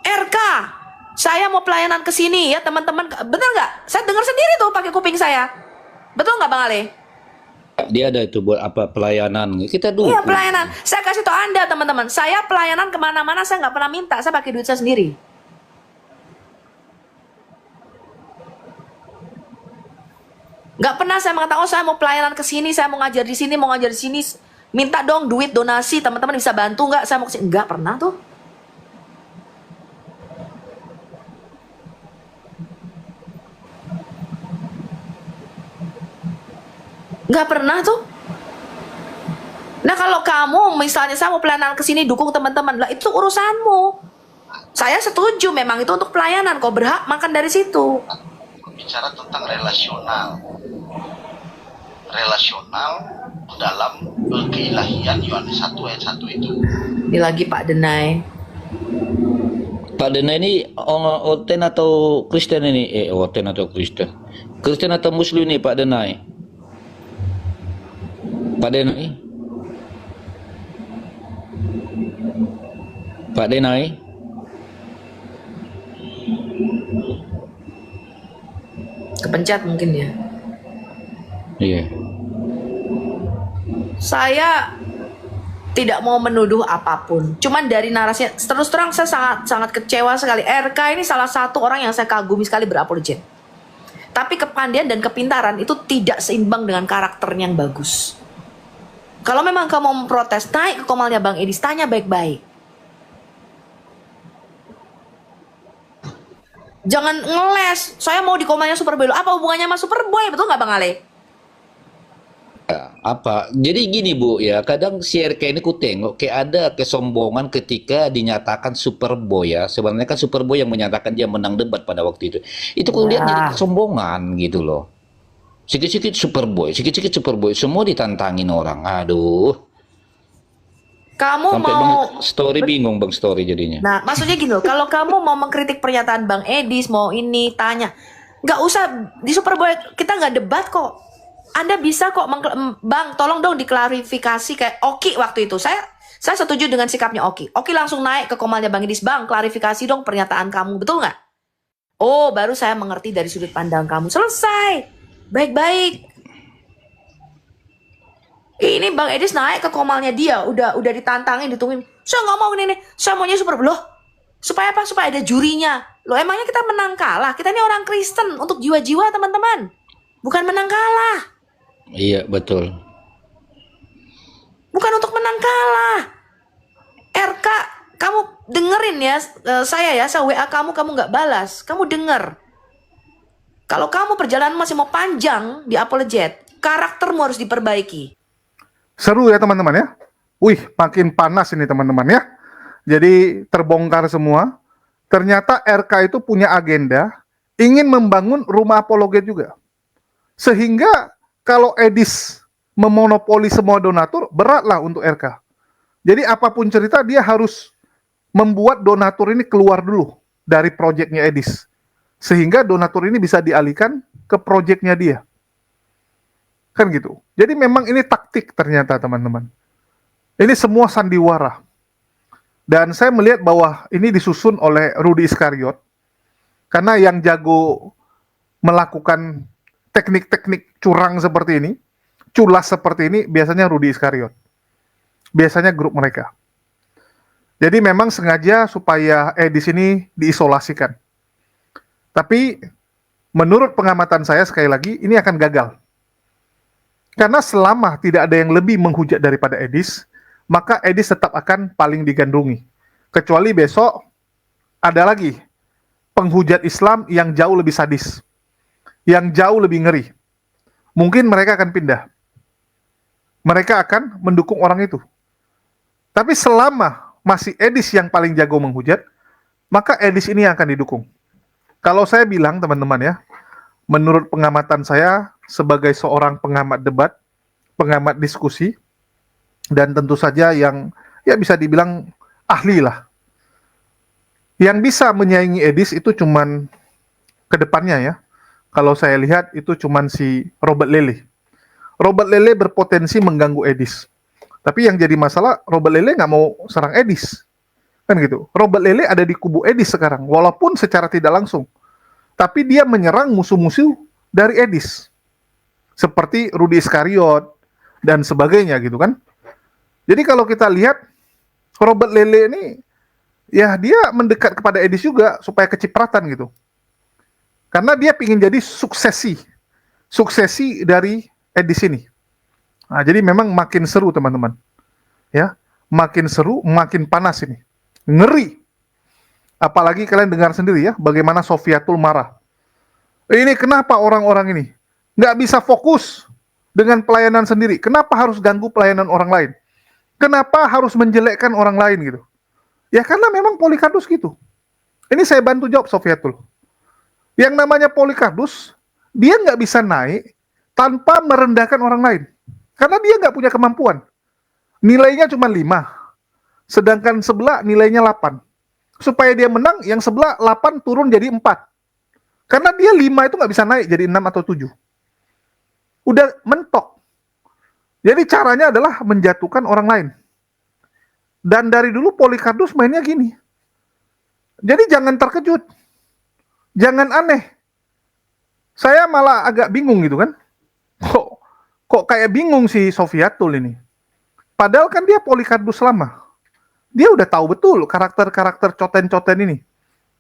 RK, saya mau pelayanan ke sini ya teman-teman. Bener nggak? Saya dengar sendiri tuh pakai kuping saya. Betul nggak Bang Ale? Dia ada itu buat apa pelayanan. Kita dukung. Iya pelayanan. Saya kasih tau Anda teman-teman. Saya pelayanan kemana-mana saya nggak pernah minta. Saya pakai duit saya sendiri. Nggak pernah saya mengatakan, oh saya mau pelayanan ke sini, saya mau ngajar di sini, mau ngajar di sini. Minta dong duit donasi, teman-teman bisa bantu nggak? Saya mau ke sini. Nggak pernah tuh. Nggak pernah tuh. Nah kalau kamu misalnya saya mau pelayanan ke sini dukung teman-teman, lah itu urusanmu. Saya setuju memang itu untuk pelayanan, kau berhak makan dari situ. Bicara tentang relasional dalam keilahian Yohanes 1 ayat 1 itu. Ini lagi Pak Denai. Pak Dena ini Oten atau Kristen ini? Oten atau Kristen? Kristen atau Muslim nih Pak Denai? Pak Denai? Pak Denai? Kepencet mungkin ya. Iya. Saya tidak mau menuduh apapun. Cuman dari narasinya, terus terang saya sangat kecewa sekali. RK ini salah satu orang yang saya kagumi sekali berapologet. Tapi kepandaian dan kepintaran itu tidak seimbang dengan karakternya yang bagus. Kalau memang kamu memprotes, naik ke komalnya Bang Edis, tanya baik-baik. Jangan ngeles, saya mau di komalnya Superboy. Apa hubungannya sama Superboy, betul nggak Bang Ale? Apa? Jadi gini Bu ya, kadang si RK ini ku tengok kayak ada kesombongan ketika dinyatakan Superboy ya. Sebenarnya kan Superboy yang menyatakan dia menang debat pada waktu itu. Itu ku lihat jadi kesombongan gitu loh. Sikit-sikit Superboy, semua ditantangin orang. Aduh. Kamu Sampai mau Bang Story bingung Bang Story jadinya. Nah, maksudnya gini loh, kalau kamu mau mengkritik pernyataan Bang Edis, mau ini, tanya. Nggak usah, di Superboy kita nggak debat kok. Anda bisa kok, Bang, tolong dong diklarifikasi kayak Oki waktu itu. Saya setuju dengan sikapnya Oki. Oki langsung naik ke komalnya Bang Edis. Bang, klarifikasi dong pernyataan kamu, betul nggak? Oh, baru saya mengerti dari sudut pandang kamu. Selesai. Baik-baik. Ini Bang Edis naik ke komalnya dia, udah ditantangin, ditungguin. Saya nggak mau ini, saya maunya Super Bowl. Loh, supaya apa? Supaya ada jurinya. Loh, emangnya kita menang kalah? Kita ini orang Kristen untuk jiwa-jiwa teman-teman, bukan menang kalah. Iya betul. Bukan untuk menang kalah. RK, kamu dengerin ya, saya WA kamu nggak balas, kamu denger. Kalau kamu perjalanan masih mau panjang di apologet, karaktermu harus diperbaiki. Seru ya teman-teman ya. Wih, makin panas ini teman-teman ya. Jadi terbongkar semua. Ternyata RK itu punya agenda ingin membangun rumah apologet juga. Sehingga kalau Edis memonopoli semua donatur, beratlah untuk RK. Jadi apapun cerita dia harus membuat donatur ini keluar dulu dari proyeknya Edis. Sehingga donatur ini bisa dialihkan ke proyeknya dia. Kan gitu. Jadi memang ini taktik ternyata teman-teman. Ini semua sandiwara. Dan saya melihat bahwa ini disusun oleh Rudy Iskariot. Karena yang jago melakukan teknik-teknik curang seperti ini, culas seperti ini, biasanya Rudy Iskariot. Biasanya grup mereka. Jadi memang sengaja supaya Edis ini diisolasikan. Tapi menurut pengamatan saya sekali lagi, ini akan gagal. Karena selama tidak ada yang lebih menghujat daripada Edis, maka Edis tetap akan paling digandrungi. Kecuali besok ada lagi penghujat Islam yang jauh lebih sadis, yang jauh lebih ngeri. Mungkin mereka akan pindah. Mereka akan mendukung orang itu. Tapi selama masih Edis yang paling jago menghujat, maka Edis ini yang akan didukung. Kalau saya bilang, teman-teman ya, menurut pengamatan saya sebagai seorang pengamat debat, pengamat diskusi, dan tentu saja yang ya bisa dibilang ahli lah. Yang bisa menyaingi Edis itu cuman ke depannya ya. Kalau saya lihat itu cuman si Robert Lele. Robert Lele berpotensi mengganggu Edis. Tapi yang jadi masalah, Robert Lele nggak mau serang Edis. Kan gitu. Robert Lele ada di kubu Edis sekarang, walaupun secara tidak langsung. Tapi dia menyerang musuh-musuh dari Edis. Seperti Rudy Iskariot dan sebagainya gitu kan. Jadi kalau kita lihat, Robert Lele ini, ya dia mendekat kepada Edis juga supaya kecipratan gitu. Karena dia ingin jadi suksesi dari Edis ini. Nah, jadi memang makin seru teman-teman. Ya, makin seru, makin panas ini. Ngeri. Apalagi kalian dengar sendiri ya, bagaimana Sofiatul marah. Ini kenapa orang-orang ini nggak bisa fokus dengan pelayanan sendiri? Kenapa harus ganggu pelayanan orang lain? Kenapa harus menjelekkan orang lain gitu? Ya karena memang Polikardus gitu. Ini saya bantu jawab Sofiatul. Yang namanya Polikardus, dia nggak bisa naik tanpa merendahkan orang lain. Karena dia nggak punya kemampuan. Nilainya cuma 5. Sedangkan sebelah nilainya 8. Supaya dia menang, yang sebelah 8 turun jadi 4. Karena dia 5 itu nggak bisa naik jadi 6 atau 7. Udah mentok. Jadi caranya adalah menjatuhkan orang lain. Dan dari dulu Polikardus mainnya gini. Jadi jangan terkejut. Jangan aneh. Saya malah agak bingung gitu kan. Kok kayak bingung si Sofiatul ini. Padahal kan dia Polikardus lama. Dia udah tahu betul karakter-karakter coten-coten ini.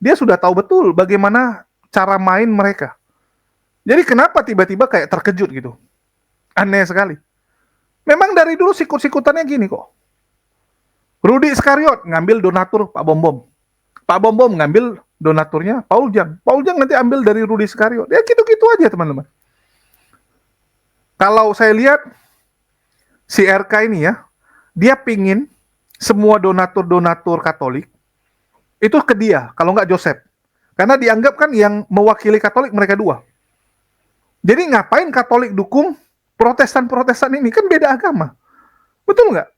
Dia sudah tahu betul bagaimana cara main mereka. Jadi kenapa tiba-tiba kayak terkejut gitu? Aneh sekali. Memang dari dulu sikut-sikutannya gini kok. Rudy Iskariot ngambil donatur Pak Bom-Bom. Pak Bom-Bom ngambil donaturnya Paul Jang. Paul Jang nanti ambil dari Rudy Iskariot. Ya gitu-gitu aja teman-teman. Kalau saya lihat si RK ini ya, dia pingin semua donatur-donatur Katolik itu ke dia, kalau nggak Joseph. Karena dianggap kan yang mewakili Katolik mereka dua. Jadi ngapain Katolik dukung Protestan-Protestan ini? Kan beda agama. Betul nggak?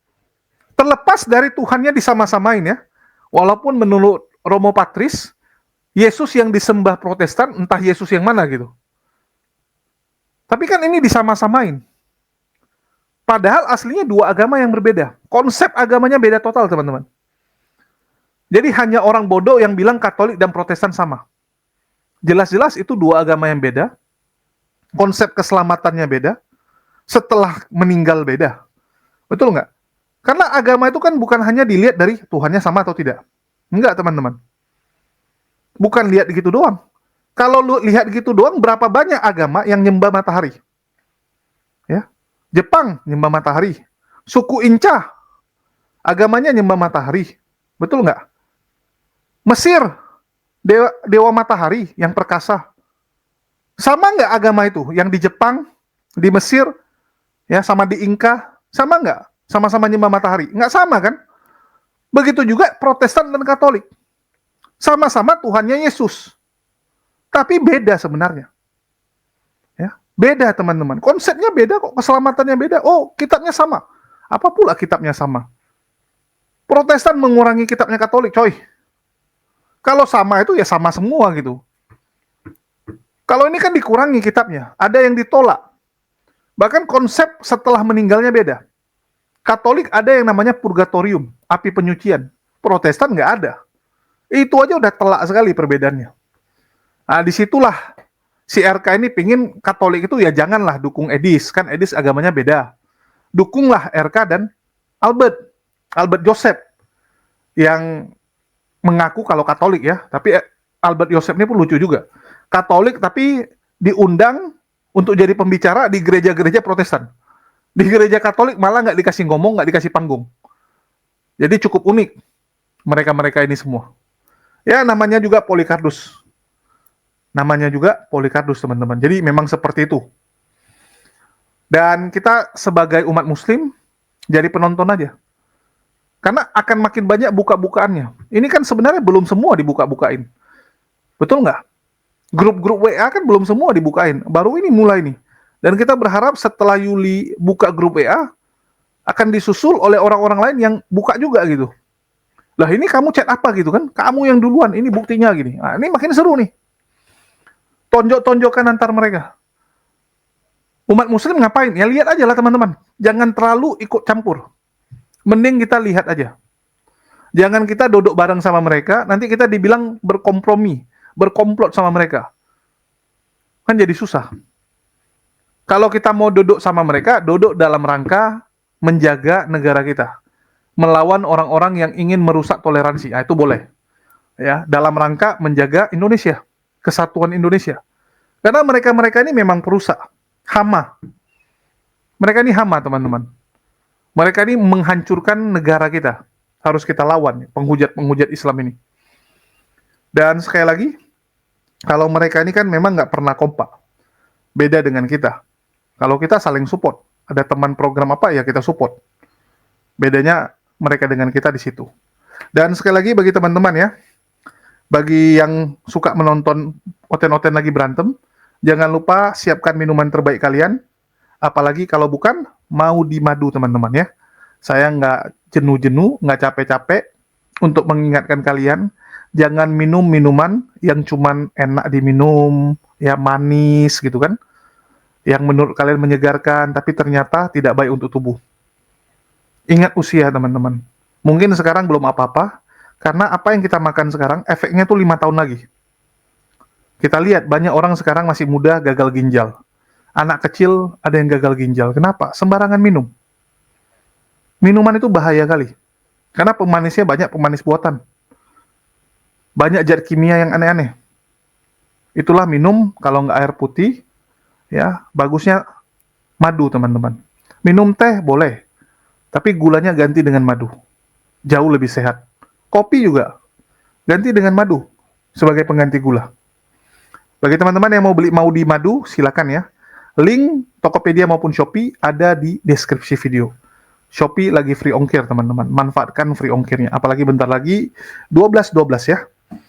Terlepas dari Tuhannya disama-samain ya. Walaupun menurut Romo Patris, Yesus yang disembah Protestan, entah Yesus yang mana gitu. Tapi kan ini disama-samain. Padahal aslinya dua agama yang berbeda. Konsep agamanya beda total, teman-teman. Jadi hanya orang bodoh yang bilang Katolik dan Protestan sama. Jelas-jelas itu dua agama yang beda. Konsep keselamatannya beda. Setelah meninggal beda. Betul nggak? Karena agama itu kan bukan hanya dilihat dari Tuhannya sama atau tidak. Enggak, teman-teman. Bukan lihat gitu doang. Kalau lu lihat gitu doang, berapa banyak agama yang nyembah matahari? Ya, Jepang nyembah matahari. Suku Inca, agamanya nyembah matahari. Betul nggak? Mesir, dewa matahari yang perkasa. Sama nggak agama itu? Yang di Jepang, di Mesir, ya sama di Inka, sama nggak? Sama-sama nyembah matahari? Nggak sama kan? Begitu juga Protestan dan Katolik. Sama-sama Tuhannya Yesus. Tapi beda sebenarnya. Ya, beda teman-teman. Konsepnya beda kok, keselamatannya beda. Oh, kitabnya sama. Apa pula kitabnya sama? Protestan mengurangi kitabnya Katolik, coy. Kalau sama itu ya sama semua gitu. Kalau ini kan dikurangi kitabnya, ada yang ditolak. Bahkan konsep setelah meninggalnya beda. Katolik ada yang namanya purgatorium, api penyucian. Protestan nggak ada. Itu aja udah telak sekali perbedaannya. Nah, disitulah si RK ini pingin Katolik itu ya janganlah dukung Edis, kan Edis agamanya beda. Dukunglah RK dan Albert Joseph yang mengaku kalau Katolik ya, tapi Albert Joseph ini pun lucu juga. Katolik tapi diundang untuk jadi pembicara di gereja-gereja Protestan. Di gereja Katolik malah nggak dikasih ngomong, nggak dikasih panggung. Jadi cukup unik mereka-mereka ini semua. Ya namanya juga Polikardus. Namanya juga Polikardus, teman-teman. Jadi memang seperti itu. Dan kita sebagai umat muslim jadi penonton aja. Karena akan makin banyak buka-bukaannya. Ini kan sebenarnya belum semua dibuka-bukain. Betul nggak? Grup-grup WA kan belum semua dibukain. Baru ini mulai nih. Dan kita berharap setelah Yuli buka grup WA, akan disusul oleh orang-orang lain yang buka juga gitu. Lah ini kamu chat apa gitu kan? Kamu yang duluan, ini buktinya gini. Nah, ini makin seru nih. Tonjok-tonjokan antar mereka. Umat muslim ngapain? Ya lihat aja lah teman-teman. Jangan terlalu ikut campur. Mending kita lihat aja. Jangan kita duduk bareng sama mereka, nanti kita dibilang berkompromi, berkomplot sama mereka. Kan jadi susah. Kalau kita mau duduk sama mereka, duduk dalam rangka menjaga negara kita. Melawan orang-orang yang ingin merusak toleransi. Nah, itu boleh. Ya, dalam rangka menjaga Indonesia, kesatuan Indonesia. Karena mereka-mereka ini memang perusak, hama. Mereka ini hama, teman-teman. Mereka ini menghancurkan negara kita. Harus kita lawan, penghujat-penghujat Islam ini. Dan sekali lagi, kalau mereka ini kan memang nggak pernah kompak. Beda dengan kita. Kalau kita saling support. Ada teman program apa, ya kita support. Bedanya mereka dengan kita di situ. Dan sekali lagi bagi teman-teman ya, bagi yang suka menonton oten-oten lagi berantem, jangan lupa siapkan minuman terbaik kalian. Apalagi kalau bukan mau di madu, teman-teman ya. Saya nggak jenuh-jenuh, nggak capek-capek untuk mengingatkan kalian, jangan minum minuman yang cuman enak diminum, ya manis gitu kan, yang menurut kalian menyegarkan, tapi ternyata tidak baik untuk tubuh. Ingat usia, teman-teman. Mungkin sekarang belum apa-apa, karena apa yang kita makan sekarang, efeknya tuh 5 tahun lagi. Kita lihat, banyak orang sekarang masih muda gagal ginjal. Anak kecil ada yang gagal ginjal. Kenapa? Sembarangan minum. Minuman itu bahaya kali. Karena pemanisnya banyak pemanis buatan. Banyak zat kimia yang aneh-aneh. Itulah minum, kalau nggak air putih, ya bagusnya madu, teman-teman. Minum teh boleh, tapi gulanya ganti dengan madu. Jauh lebih sehat. Kopi juga, ganti dengan madu sebagai pengganti gula. Bagi teman-teman yang mau beli di madu, silakan ya. Link Tokopedia maupun Shopee ada di deskripsi video. Shopee lagi free ongkir, teman-teman. Manfaatkan free ongkirnya. Apalagi bentar lagi 12.12 ya.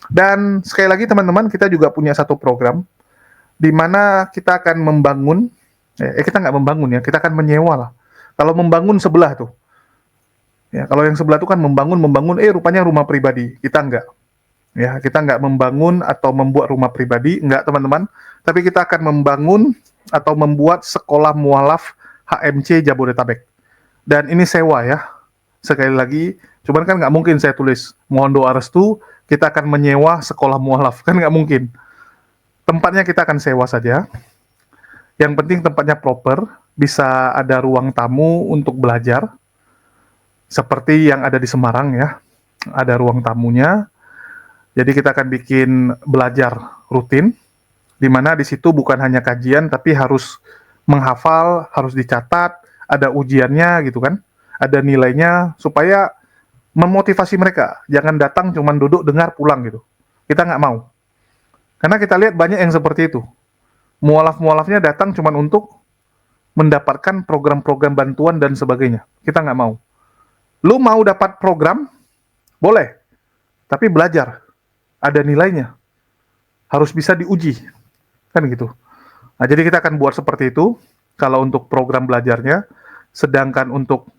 Dan sekali lagi teman-teman, kita juga punya satu program di mana kita akan membangun, kita nggak membangun ya, kita akan menyewa lah. Kalau membangun sebelah tuh, ya kalau yang sebelah tuh kan membangun, rupanya rumah pribadi. Kita nggak. Ya, kita nggak membangun atau membuat rumah pribadi, nggak teman-teman. Tapi kita akan membangun atau membuat sekolah mualaf HMC Jabodetabek. Dan ini sewa ya. Sekali lagi, cuman kan nggak mungkin saya tulis mohon doa restu, kita akan menyewa sekolah mualaf. Kan nggak mungkin. Tempatnya kita akan sewa saja. Yang penting tempatnya proper, bisa ada ruang tamu untuk belajar. Seperti yang ada di Semarang ya. Ada ruang tamunya. Jadi kita akan bikin belajar rutin, di mana di situ bukan hanya kajian, tapi harus menghafal, harus dicatat, ada ujiannya gitu kan, ada nilainya, supaya memotivasi mereka. Jangan datang cuman duduk, dengar, pulang gitu. Kita nggak mau. Karena kita lihat banyak yang seperti itu. Mualaf-mualafnya datang cuman untuk mendapatkan program-program bantuan dan sebagainya. Kita nggak mau. Lu mau dapat program, boleh. Tapi belajar. Ada nilainya. Harus bisa diuji. Kan gitu. Nah, jadi kita akan buat seperti itu. Kalau untuk program belajarnya. Sedangkan untuk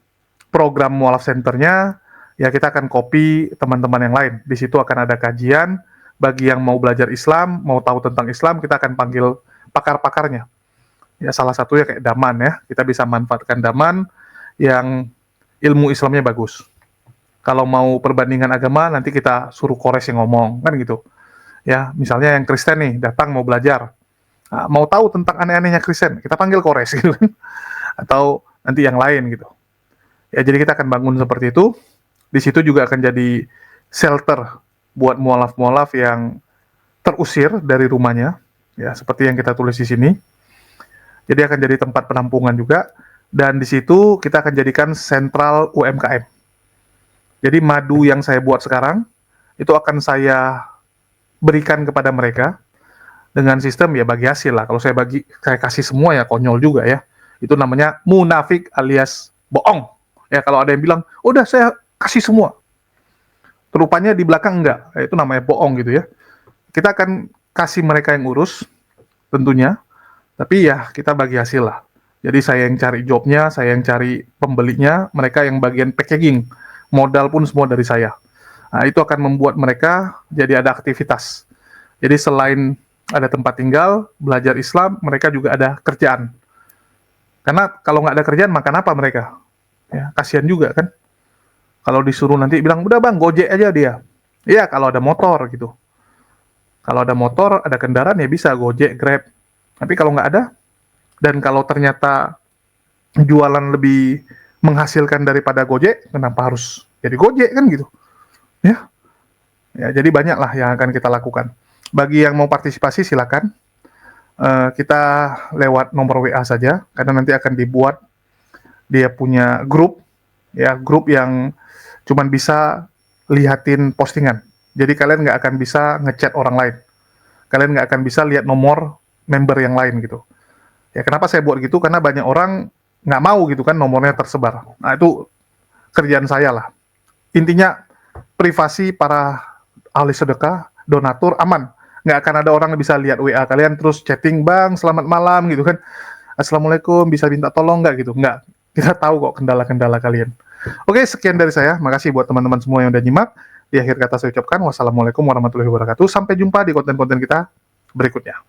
program mualaf centernya, ya kita akan copy teman-teman yang lain. Di situ akan ada kajian. Bagi yang mau belajar Islam, mau tahu tentang Islam, kita akan panggil pakar-pakarnya. Ya salah satunya kayak Daman ya. Kita bisa manfaatkan Daman yang ilmu Islamnya bagus. Kalau mau perbandingan agama, nanti kita suruh Kores yang ngomong, kan gitu. Ya, misalnya yang Kristen nih, datang mau belajar. Nah, mau tahu tentang aneh-anehnya Kristen, kita panggil Kores gitu kan. Atau nanti yang lain gitu. Ya, jadi kita akan bangun seperti itu. Di situ juga akan jadi shelter buat mualaf-mualaf yang terusir dari rumahnya. Ya, seperti yang kita tulis di sini. Jadi akan jadi tempat penampungan juga. Dan di situ kita akan jadikan sentral UMKM. Jadi madu yang saya buat sekarang, itu akan saya berikan kepada mereka. dengan sistem ya bagi hasil lah. Kalau saya kasih semua ya konyol juga ya. Itu namanya munafik alias bohong. Ya kalau ada yang bilang, udah saya kasih semua. Rupanya di belakang enggak. Ya, itu namanya bohong gitu ya. Kita akan kasih mereka yang urus, tentunya. Tapi ya kita bagi hasil lah. Jadi saya yang cari jobnya, saya yang cari pembelinya, mereka yang bagian packaging. Modal pun semua dari saya. Nah, itu akan membuat mereka jadi ada aktivitas. Jadi selain ada tempat tinggal, belajar Islam, mereka juga ada kerjaan. Karena kalau nggak ada kerjaan, makan apa mereka? Ya, kasihan juga kan. Kalau disuruh nanti bilang, udah bang, gojek aja dia. Iya, kalau ada motor gitu. Kalau ada motor, ada kendaraan ya bisa gojek, grab. Tapi kalau nggak ada, dan kalau ternyata jualan lebih menghasilkan daripada gojek, kenapa harus jadi gojek kan gitu? Ya, jadi banyak lah yang akan kita lakukan. Bagi yang mau partisipasi silakan. Kita lewat nomor WA saja, karena nanti akan dibuat dia punya grup, ya grup yang cuman bisa lihatin postingan. Jadi kalian nggak akan bisa ngechat orang lain. Kalian nggak akan bisa lihat nomor member yang lain gitu. Ya kenapa saya buat gitu? Karena banyak orang nggak mau gitu kan nomornya tersebar. Nah itu kerjaan saya lah. Intinya privasi para ahli sedekah, donatur aman. Nggak akan ada orang yang bisa lihat WA kalian terus chatting, bang selamat malam gitu kan. Assalamualaikum, bisa minta tolong nggak gitu? Nggak. Kita tahu kok kendala-kendala kalian. Oke, sekian dari saya. Makasih buat teman-teman semua yang udah nyimak. Di akhir kata saya ucapkan wassalamualaikum warahmatullahi wabarakatuh. Sampai jumpa di konten-konten kita berikutnya.